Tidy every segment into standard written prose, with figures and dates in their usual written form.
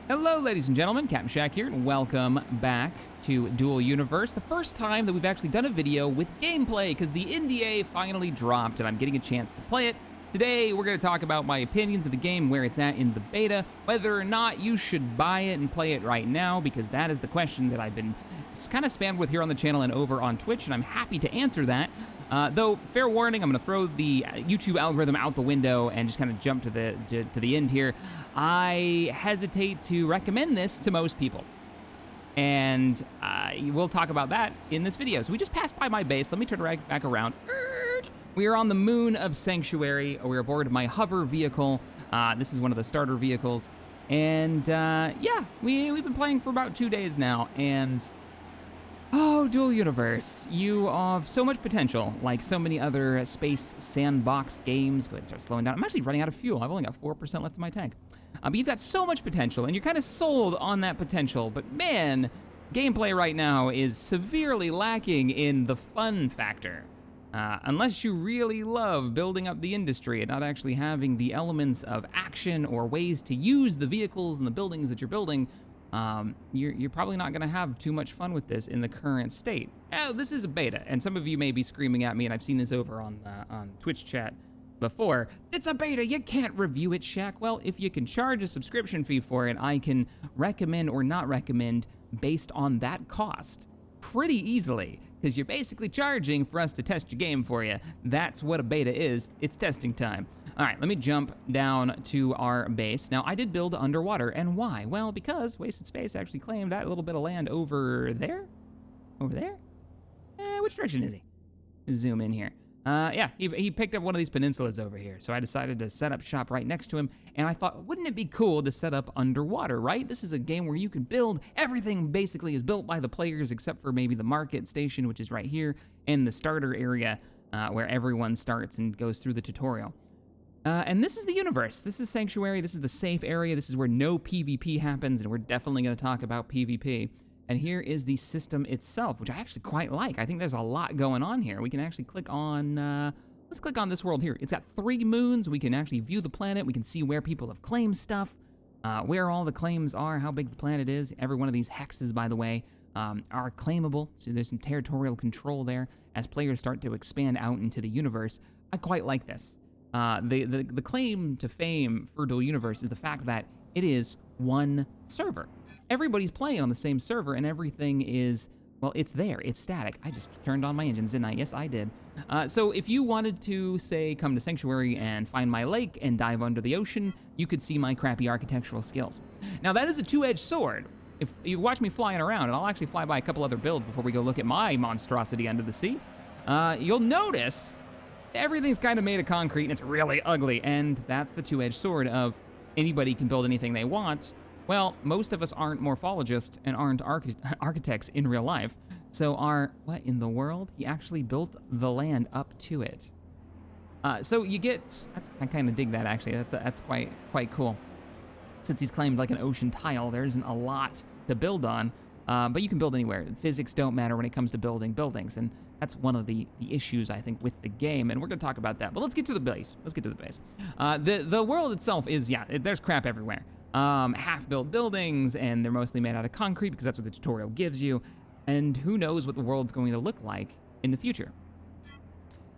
Hello, ladies and gentlemen, Captain Shaq here, and welcome back to Dual Universe. The first time that we've actually done a video with gameplay, because the NDA finally dropped, and I'm getting a chance to play it. Today, we're going to talk about my opinions of the game, where it's at in the beta, whether or not you should buy it and play it right now, because that is the question that I've been kind of spammed with here on the channel and over on Twitch, and I'm happy to answer that. Though, fair warning, I'm going to throw the YouTube algorithm out the window and just kind of jump to the end here. I hesitate to recommend this to most people. And we'll talk about that in this video. So we just passed by my base. Let me turn right back around. We are on the moon of Sanctuary. We're aboard my hover vehicle. This is one of the starter vehicles. And yeah, we've been playing for about 2 days now. And oh, Dual Universe, you have so much potential, like so many other space sandbox games. Go ahead and start slowing down. I'm actually running out of fuel. I've only got 4% left in my tank. But you've got so much potential, and you're kind of sold on that potential. But man, gameplay right now is severely lacking in the fun factor. Unless you really love building up the industry and not actually having the elements of action or ways to use the vehicles and the buildings that you're building, you're probably not going to have too much fun with this in the current state. Oh, this is a beta, and some of you may be screaming at me, and I've seen this over on Twitch chat before. It's a beta, you can't review it, Shaq. Well, if you can charge a subscription fee for it, I can recommend or not recommend based on that cost pretty easily, because you're basically charging for us to test your game for you. That's what a beta is. It's testing time. All right, let me jump down to our base. Now, I did build underwater, and why? Well, because Wasted Space actually claimed that little bit of land over there? Over there? Which direction is he? Zoom in here. Yeah, he picked up one of these peninsulas over here, so I decided to set up shop right next to him, and I thought, wouldn't it be cool to set up underwater, right? This is a game where you can build. Everything basically is built by the players, except for maybe the market station, which is right here, and the starter area, where everyone starts and goes through the tutorial. And this is the universe. This is Sanctuary. This is the safe area. This is where no PvP happens, and we're definitely going to talk about PvP. And here is the system itself, which I actually quite like. I think there's a lot going on here. We can actually click on, let's click on this world here. It's got 3 moons. We can actually view the planet. We can see where people have claimed stuff, where all the claims are, how big the planet is. Every one of these hexes, by the way, are claimable. So there's some territorial control there as players start to expand out into the universe. I quite like this. The claim to fame for Dual Universe is the fact that it is one server. Everybody's playing on the same server, and everything is, well, it's there, it's static. I just turned on my engines, didn't I? Yes, I did. So if you wanted to, say, come to Sanctuary and find my lake and dive under the ocean, you could see my crappy architectural skills. Now, that is a two-edged sword. If you watch me flying around, and I'll actually fly by a couple other builds before we go look at my monstrosity under the sea, you'll notice everything's kind of made of concrete, and it's really ugly, and that's the two-edged sword of anybody can build anything they want. Well, most of us aren't morphologists and aren't architects in real life. So what in the world? He actually built the land up to it. So you get, I kind of dig that actually. That's quite cool. Since he's claimed like an ocean tile, there isn't a lot to build on, but you can build anywhere. Physics don't matter when it comes to building buildings, and that's one of the issues, I think, with the game, and we're gonna talk about that. But let's get to the base. The world itself is, yeah, there's crap everywhere. Half-built buildings, and they're mostly made out of concrete because that's what the tutorial gives you, and who knows what the world's going to look like in the future.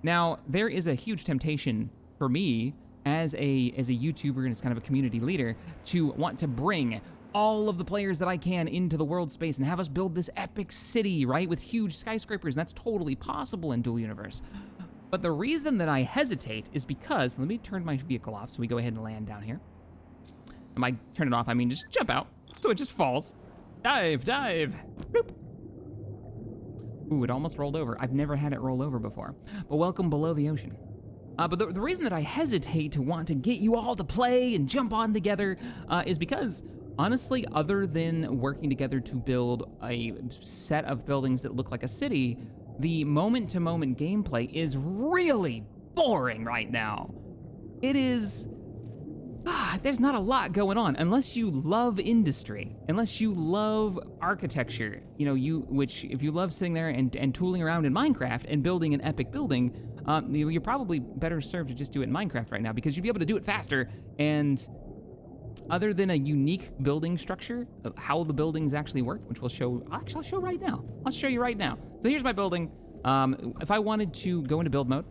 Now, there is a huge temptation for me as a YouTuber and as kind of a community leader to want to bring all of the players that I can into the world space and have us build this epic city, right, with huge skyscrapers, and that's totally possible in Dual Universe. But the reason that I hesitate is because, let me turn my vehicle off so we go ahead and land down here. And by turn it off, I mean just jump out, so it just falls. Dive, dive, bloop. Ooh, it almost rolled over. I've never had it roll over before, but welcome below the ocean. But the reason that I hesitate to want to get you all to play and jump on together is because, honestly, other than working together to build a set of buildings that look like a city, the moment-to-moment gameplay is really boring right now. It is, there's not a lot going on unless you love industry, unless you love architecture, you know, which if you love sitting there and tooling around in Minecraft and building an epic building, you're probably better served to just do it in Minecraft right now because you'd be able to do it faster and other than a unique building structure, how the buildings actually work, which we'll show, actually I'll show right now. I'll show you right now. So here's my building. If I wanted to go into build mode,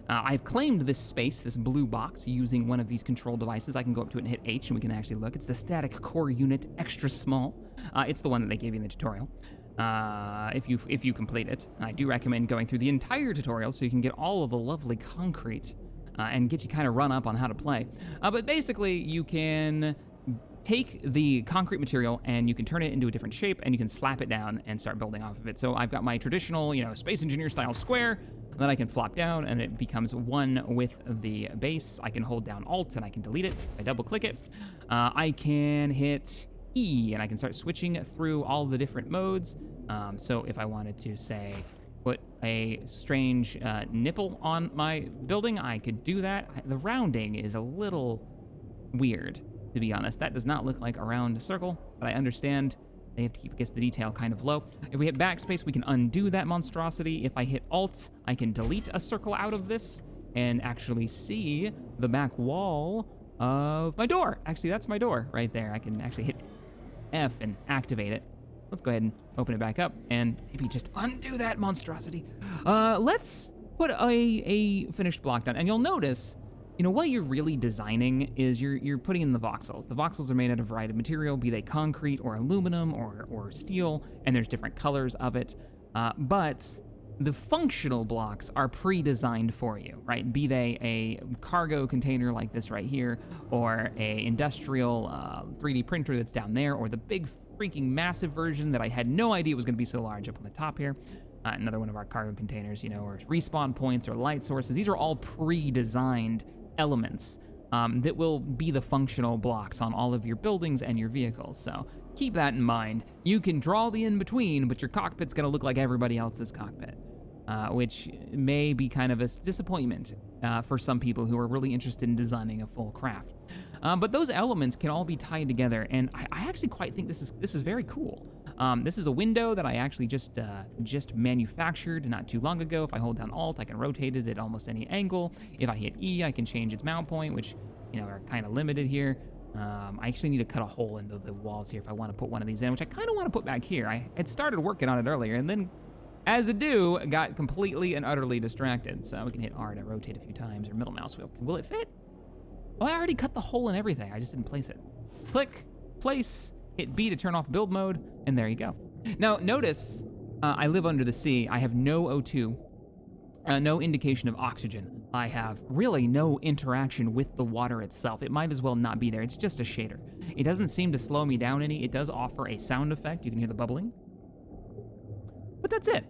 I've claimed this space, this blue box, using one of these control devices. I can go up to it and hit H and we can actually look. It's the static core unit, extra small. It's the one that they gave you in the tutorial. If you complete it. I do recommend going through the entire tutorial so you can get all of the lovely concrete and get you kind of run up on how to play. But basically, you can take the concrete material and you can turn it into a different shape and you can slap it down and start building off of it. So I've got my traditional, Space Engineer style square that I can flop down and it becomes one with the base. I can hold down Alt and I can delete it. If I double click it, I can hit E and I can start switching through all the different modes. So if I wanted to, say, put a strange nipple on my building, I could do that. The rounding is a little weird, to be honest. That does not look like a round circle, but I understand they have to keep, I guess, the detail kind of low. If we hit backspace, we can undo that monstrosity. If I hit Alt, I can delete a circle out of this and actually see the back wall of my door. Actually, that's my door right there. I can actually hit F and activate it. Let's go ahead and open it back up and maybe just undo that monstrosity. Let's put a finished block down. And you'll notice, what you're really designing is you're putting in the voxels. The voxels are made out of a variety of material, be they concrete or aluminum or steel, and there's different colors of it. But the functional blocks are pre-designed for you, right? Be they a cargo container like this right here, or a industrial 3D printer that's down there, or the big freaking massive version that I had no idea was going to be so large up on the top here. Another one of our cargo containers, or respawn points or light sources. These are all pre-designed elements that will be the functional blocks on all of your buildings and your vehicles. So keep that in mind. You can draw the in-between, but your cockpit's going to look like everybody else's cockpit, which may be kind of a disappointment for some people who are really interested in designing a full craft. But those elements can all be tied together, and I actually quite think this is very cool. This is a window that I actually just manufactured not too long ago. If I hold down Alt, I can rotate it at almost any angle. If I hit E, I can change its mount point, which are kind of limited here. I actually need to cut a hole into the walls here if I want to put one of these in, which I kind of want to put back here. I had started working on it earlier, and then, as I do, got completely and utterly distracted. So we can hit R to rotate a few times, or middle mouse wheel. Will it fit? Oh, I already cut the hole and everything. I just didn't place it. Click, place, hit B to turn off build mode, and there you go. Now, notice I live under the sea. I have no O2, no indication of oxygen. I have really no interaction with the water itself. It might as well not be there. It's just a shader. It doesn't seem to slow me down any. It does offer a sound effect. You can hear the bubbling. But that's it.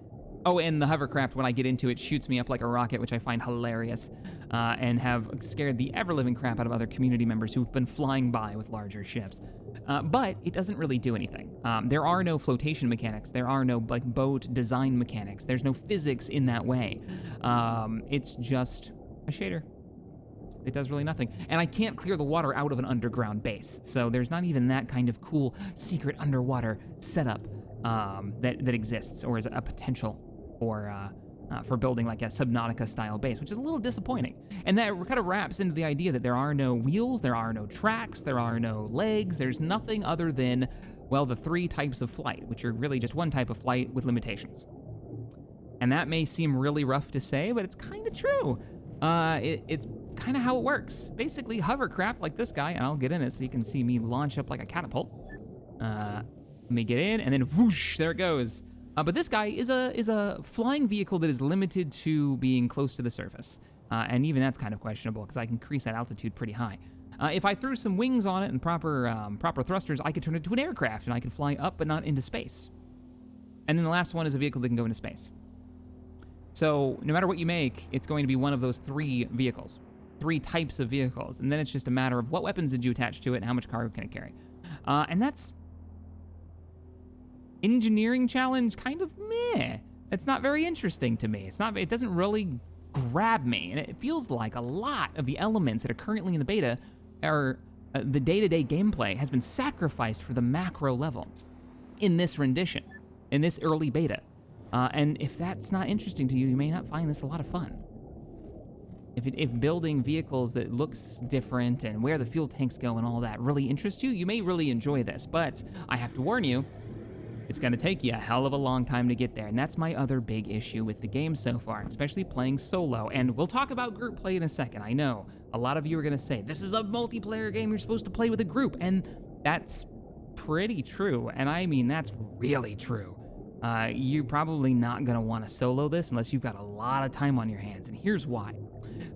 Oh, and the hovercraft, when I get into it, shoots me up like a rocket, which I find hilarious, and have scared the ever-living crap out of other community members who've been flying by with larger ships. But it doesn't really do anything. There are no flotation mechanics. There are no boat design mechanics. There's no physics in that way. It's just a shader. It does really nothing. And I can't clear the water out of an underground base, so there's not even that kind of cool secret underwater setup that exists, or is a potential for building like a Subnautica-style base, which is a little disappointing. And that kind of wraps into the idea that there are no wheels, there are no tracks, there are no legs, there's nothing other than, well, the three types of flight, which are really just one type of flight with limitations. And that may seem really rough to say, but it's kind of true. It's kind of how it works. Basically, hovercraft like this guy, and I'll get in it so you can see me launch up like a catapult. Let me get in, and then whoosh, there it goes. But this guy is a flying vehicle that is limited to being close to the surface. And even that's kind of questionable, because I can increase that altitude pretty high. If I threw some wings on it and proper thrusters, I could turn it into an aircraft, and I could fly up but not into space. And then the last one is a vehicle that can go into space. So no matter what you make, it's going to be one of those three vehicles, three types of vehicles. And then it's just a matter of what weapons did you attach to it and how much cargo can it carry. And that's engineering challenge, kind of meh. It's not very interesting to me. It doesn't really grab me. And it feels like a lot of the elements that are currently in the beta are the day-to-day gameplay has been sacrificed for the macro level in this rendition, in this early beta. And if that's not interesting to you, you may not find this a lot of fun. If building vehicles that looks different and where the fuel tanks go and all that really interests you, you may really enjoy this. But I have to warn you, it's going to take you a hell of a long time to get there. And that's my other big issue with the game so far, especially playing solo. And we'll talk about group play in a second. I know a lot of you are going to say, this is a multiplayer game, you're supposed to play with a group. And that's pretty true. And I mean, that's really true. You're probably not going to want to solo this unless you've got a lot of time on your hands. And here's why.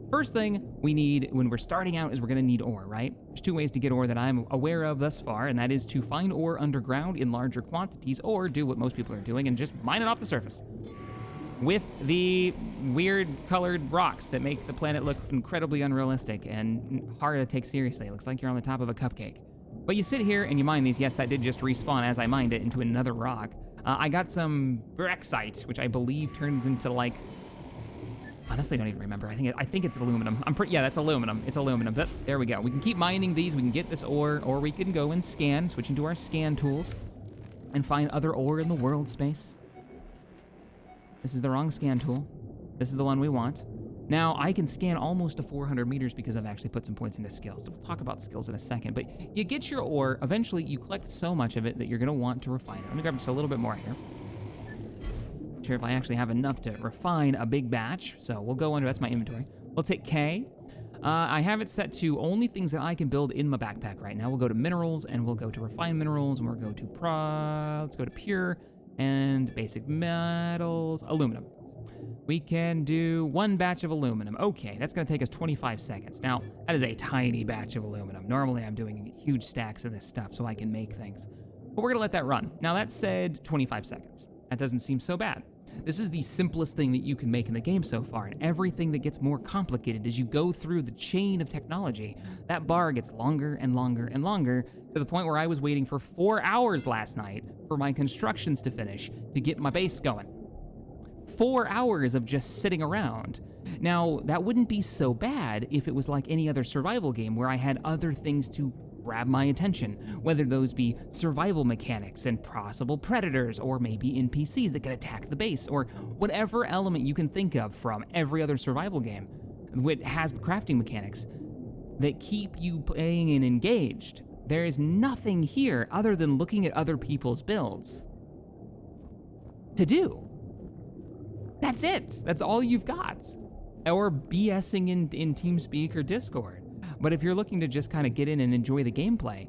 First thing we need when we're starting out is we're going to need ore, right? There's two ways to get ore that I'm aware of thus far, and that is to find ore underground in larger quantities or do what most people are doing and just mine it off the surface with the weird colored rocks that make the planet look incredibly unrealistic and hard to take seriously. It looks like you're on the top of a cupcake. But you sit here and you mine these. Yes, that did just respawn as I mined it into another rock. I got some brexite, which I believe turns into like... Honestly, I don't even remember. I think it's aluminum. Yeah, that's aluminum. It's aluminum. But there we go. We can keep mining these. We can get this ore, or we can go and scan, switch into our scan tools, and find other ore in the world space. This is the wrong scan tool. This is the one we want. Now, I can scan almost to 400 meters because I've actually put some points into skills. So we'll talk about skills in a second. But you get your ore. Eventually, you collect so much of it that you're going to want to refine it. Let me grab just a little bit more here. Sure if I actually have enough to refine a big batch. So we'll go under, that's my inventory. We'll take K. I have it set to only things that I can build in my backpack right now. We'll go to minerals and we'll go to refined minerals and we'll go to let's go to pure and basic metals, aluminum. We can do one batch of aluminum. Okay, that's gonna take us 25 seconds. Now, that is a tiny batch of aluminum. Normally I'm doing huge stacks of this stuff so I can make things. But we're gonna let that run. Now that said 25 seconds. That doesn't seem so bad. This is the simplest thing that you can make in the game so far, and everything that gets more complicated as you go through the chain of technology, that bar gets longer and longer and longer, to the point where I was waiting for 4 hours last night for my constructions to finish to get my base going. 4 hours of just sitting around. Now, that wouldn't be so bad if it was like any other survival game where I had other things to grab my attention, whether those be survival mechanics and possible predators, or maybe NPCs that could attack the base, or whatever element you can think of from every other survival game that has crafting mechanics that keep you playing and engaged. There is nothing here other than looking at other people's builds to do. That's it. That's all you've got. Or BSing in TeamSpeak or Discord. But if you're looking to just kind of get in and enjoy the gameplay,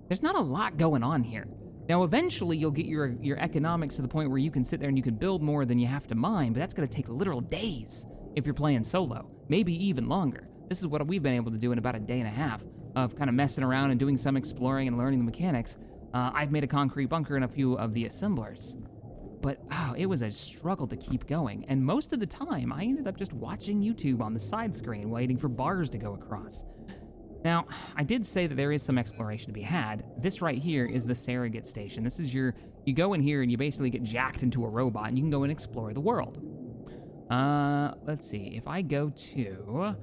there's not a lot going on here. Now, eventually, you'll get your economics to the point where you can sit there and you can build more than you have to mine, but that's going to take literal days if you're playing solo, maybe even longer. This is what we've been able to do in about a day and a half of kind of messing around and doing some exploring and learning the mechanics. I've made a concrete bunker in a few of the assemblers. But it was a struggle to keep going, and most of the time, I ended up just watching YouTube on the side screen, waiting for bars to go across. Now, I did say that there is some exploration to be had. This right here is the surrogate station. This is you go in here and you basically get jacked into a robot, and you can go and explore the world. Let's see, if I go to,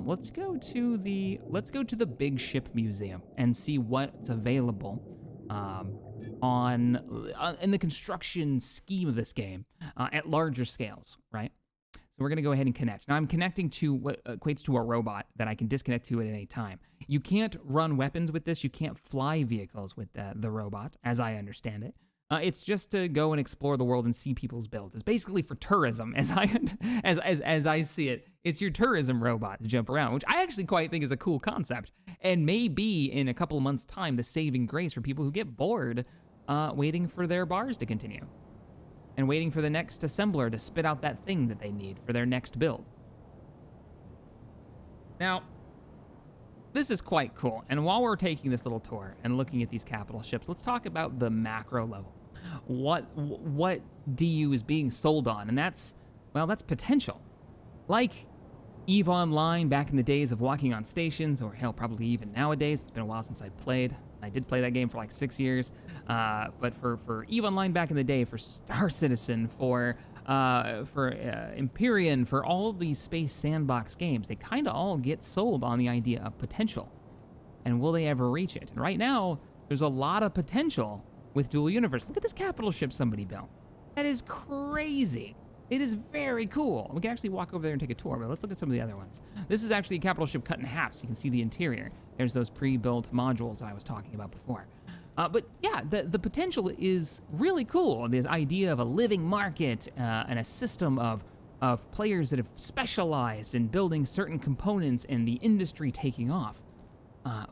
let's go to the Big Ship Museum and see what's available, in the construction scheme of this game at larger scales, right? So we're going to go ahead and connect. Now I'm connecting to what equates to a robot that I can disconnect to at any time. You can't run weapons with this. You can't fly vehicles with the robot, as I understand it. It's just to go and explore the world and see people's builds. It's basically for tourism, as I see it. It's your tourism robot to jump around, which I actually quite think is a cool concept, and may be in a couple of months' time the saving grace for people who get bored waiting for their bars to continue and waiting for the next assembler to spit out that thing that they need for their next build. Now, this is quite cool, and while we're taking this little tour and looking at these capital ships, let's talk about the macro level. What DU is being sold on, and that's potential. Like EVE Online back in the days of walking on stations, or hell, probably even nowadays. It's been a while since I played. I did play that game for like 6 years, but for EVE Online back in the day, for Star Citizen, for Empyrean, for all of these space sandbox games, they kind of all get sold on the idea of potential. And will they ever reach it? And right now, there's a lot of potential with Dual Universe. Look at this capital ship somebody built. That is crazy. It is very cool. We can actually walk over there and take a tour, but let's look at some of the other ones. This is actually a capital ship cut in half, so you can see the interior. There's those pre-built modules that I was talking about before. But yeah, the potential is really cool. This idea of a living market and a system of players that have specialized in building certain components and the industry taking off.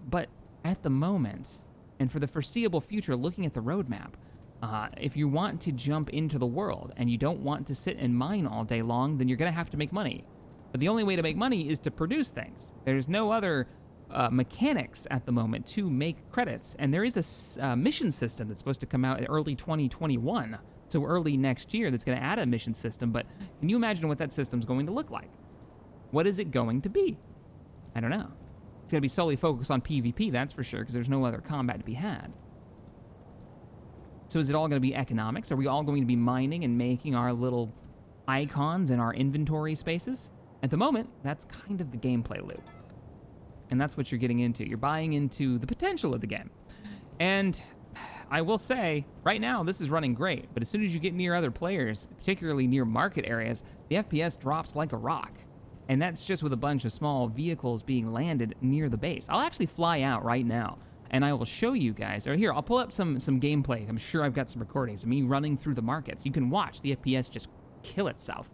But at the moment, and for the foreseeable future, looking at the roadmap, if you want to jump into the world and you don't want to sit and mine all day long, then you're going to have to make money. But the only way to make money is to produce things. There's no other mechanics at the moment to make credits. And there is a mission system that's supposed to come out in early 2021, so early next year, that's going to add a mission system. But can you imagine what that system's going to look like? What is it going to be? I don't know. It's going to be solely focused on PvP, that's for sure, because there's no other combat to be had. So is it all going to be economics? Are we all going to be mining and making our little icons in our inventory spaces? At the moment, that's kind of the gameplay loop. And that's what you're getting into. You're buying into the potential of the game. And I will say, right now, this is running great. But as soon as you get near other players, particularly near market areas, the FPS drops like a rock. And that's just with a bunch of small vehicles being landed near the base. I'll actually fly out right now, and I will show you guys. Or here, I'll pull up some gameplay. I'm sure I've got some recordings of me running through the markets. You can watch the FPS just kill itself.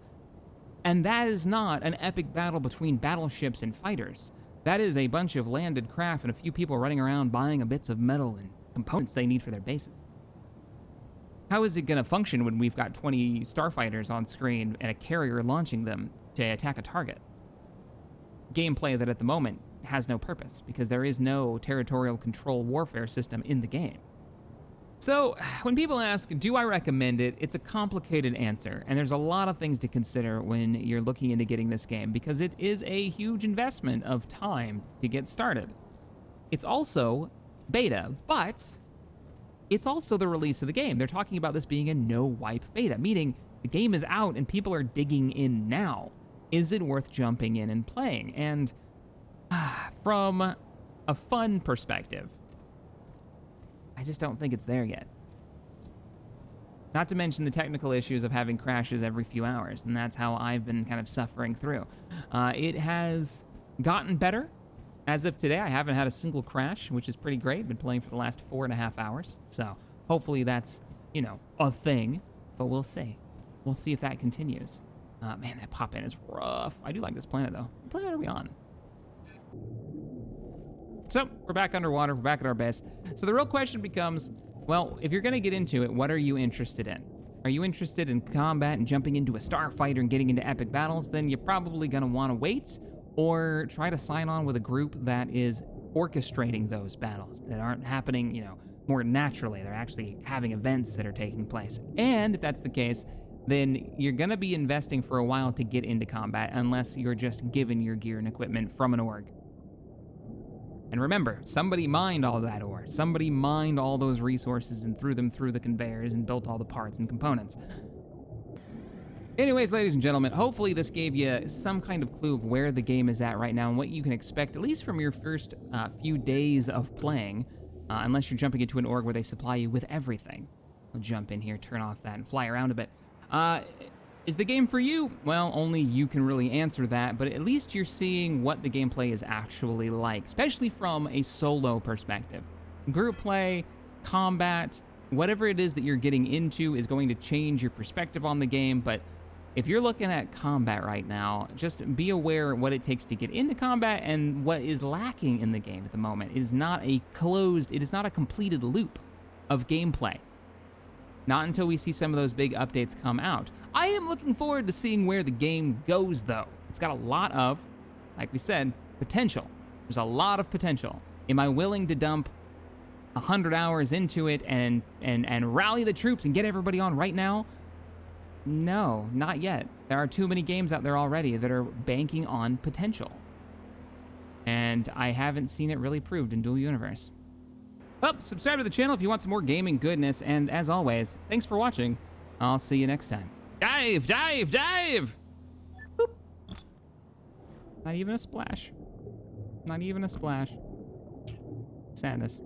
And that is not an epic battle between battleships and fighters. That is a bunch of landed craft and a few people running around buying bits of metal and components they need for their bases. How is it going to function when we've got 20 starfighters on screen and a carrier launching them to attack a target? Gameplay that at the moment has no purpose because there is no territorial control warfare system in the game. So when people ask, do I recommend it? It's a complicated answer, and there's a lot of things to consider when you're looking into getting this game because it is a huge investment of time to get started. It's also beta, but it's also the release of the game. They're talking about this being a no-wipe beta, meaning the game is out and people are digging in now. Is it worth jumping in and playing? And from a fun perspective, I just don't think it's there yet. Not to mention the technical issues of having crashes every few hours, and that's how I've been kind of suffering through. It has gotten better. As of today, I haven't had a single crash, which is pretty great. Been playing for the last 4.5 hours, so hopefully that's, you know, a thing, but we'll see. We'll see if that continues. Man, that pop-in is rough. I do like this planet, though. What planet are we on? So, we're back underwater. We're back at our base. So the real question becomes, well, if you're going to get into it, what are you interested in? Are you interested in combat and jumping into a starfighter and getting into epic battles? Then you're probably going to want to wait or try to sign on with a group that is orchestrating those battles that aren't happening, you know, more naturally. They're actually having events that are taking place. And if that's the case, then you're going to be investing for a while to get into combat unless you're just given your gear and equipment from an org. And remember, somebody mined all that ore. Somebody mined all those resources and threw them through the conveyors and built all the parts and components. Anyways, ladies and gentlemen, hopefully this gave you some kind of clue of where the game is at right now and what you can expect, at least from your first few days of playing, unless you're jumping into an org where they supply you with everything. I'll jump in here, turn off that, and fly around a bit. Is the game for you? Well, only you can really answer that, but at least you're seeing what the gameplay is actually like, especially from a solo perspective. Group play, combat, whatever it is that you're getting into is going to change your perspective on the game, but if you're looking at combat right now, just be aware what it takes to get into combat and what is lacking in the game at the moment. It is not a completed loop of gameplay. Not until we see some of those big updates come out. I am looking forward to seeing where the game goes, though. It's got a lot of, like we said, potential. There's a lot of potential. Am I willing to dump 100 hours into it and rally the troops and get everybody on right now? No, not yet. There are too many games out there already that are banking on potential. And I haven't seen it really proved in Dual Universe. Well, subscribe to the channel if you want some more gaming goodness, and as always, thanks for watching. I'll see you next time. Dive, dive, dive! Boop. Not even a splash. Not even a splash. Sadness.